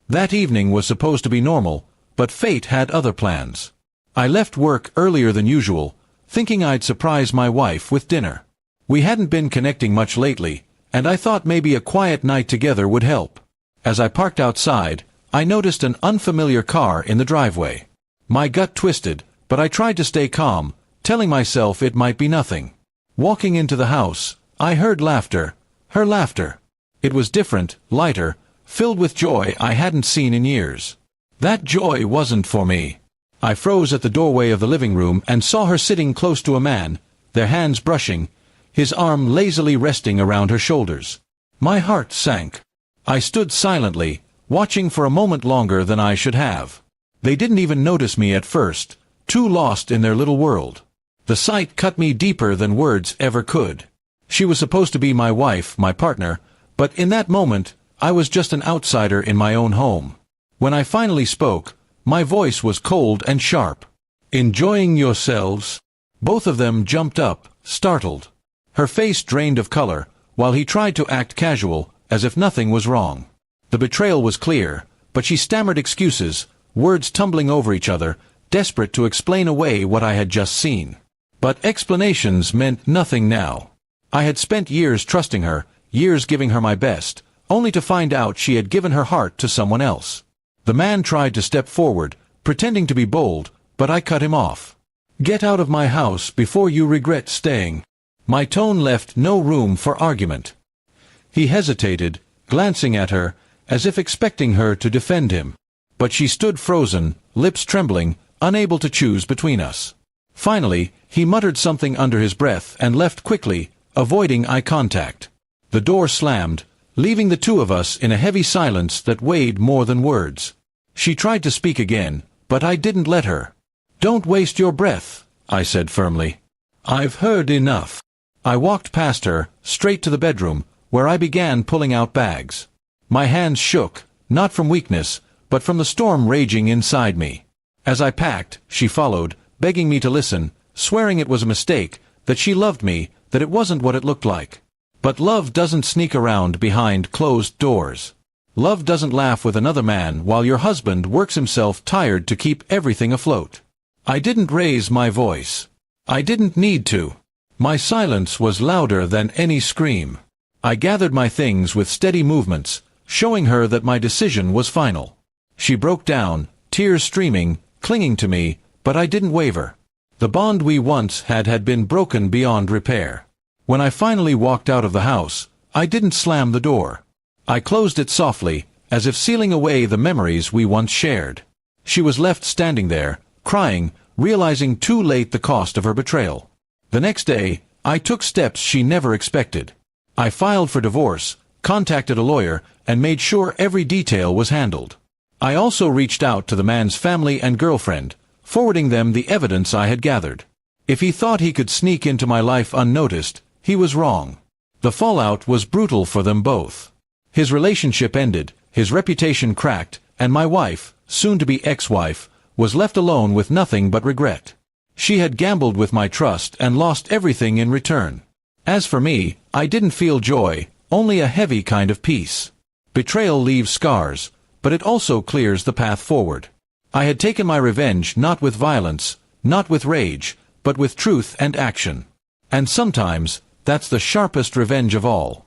That evening was supposed to be normal, but fate had other plans. I left work earlier than usual, thinking I'd surprise my wife with dinner. We hadn't been connecting much lately, and I thought maybe a quiet night together would help. As I parked outside, I noticed an unfamiliar car in the driveway. My gut twisted, but I tried to stay calm, telling myself it might be nothing. Walking into the house, I heard laughter, her laughter. It was different, lighter, filled with joy I hadn't seen in years. That joy wasn't for me. I froze at the doorway of the living room and saw her sitting close to a man, their hands brushing, his arm lazily resting around her shoulders. My heart sank. I stood silently, watching for a moment longer than I should have. They didn't even notice me at first, too lost in their little world. The sight cut me deeper than words ever could. She was supposed to be my wife, my partner, but in that moment, I was just an outsider in my own home. When I finally spoke, my voice was cold and sharp. "Enjoying yourselves?" Both of them jumped up, startled. Her face drained of color, while he tried to act casual, as if nothing was wrong. The betrayal was clear, but she stammered excuses, words tumbling over each other, desperate to explain away what I had just seen. But explanations meant nothing now. I had spent years trusting her, years giving her my best, only to find out she had given her heart to someone else. The man tried to step forward, pretending to be bold, but I cut him off. "Get out of my house before you regret staying." My tone left no room for argument. He hesitated, glancing at her, as if expecting her to defend him. But she stood frozen, lips trembling, unable to choose between us. Finally, he muttered something under his breath and left quickly, avoiding eye contact. The door slammed, leaving the two of us in a heavy silence that weighed more than words. She tried to speak again, but I didn't let her. "Don't waste your breath," I said firmly. "I've heard enough." I walked past her, straight to the bedroom, where I began pulling out bags. My hands shook, not from weakness, but from the storm raging inside me. As I packed, she followed, begging me to listen, swearing it was a mistake, that she loved me, that it wasn't what it looked like. But love doesn't sneak around behind closed doors. Love doesn't laugh with another man while your husband works himself tired to keep everything afloat. I didn't raise my voice. I didn't need to. My silence was louder than any scream. I gathered my things with steady movements, showing her that my decision was final. She broke down, tears streaming, clinging to me, but I didn't waver. The bond we once had been broken beyond repair. When I finally walked out of the house, I didn't slam the door. I closed it softly, as if sealing away the memories we once shared. She was left standing there, crying, realizing too late the cost of her betrayal. The next day, I took steps she never expected. I filed for divorce, contacted a lawyer, and made sure every detail was handled. I also reached out to the man's family and girlfriend, forwarding them the evidence I had gathered. If he thought he could sneak into my life unnoticed, he was wrong. The fallout was brutal for them both. His relationship ended, his reputation cracked, and my wife, soon-to-be ex-wife, was left alone with nothing but regret. She had gambled with my trust and lost everything in return. As for me, I didn't feel joy, only a heavy kind of peace. Betrayal leaves scars, but it also clears the path forward. I had taken my revenge not with violence, not with rage, but with truth and action. And sometimes, that's the sharpest revenge of all.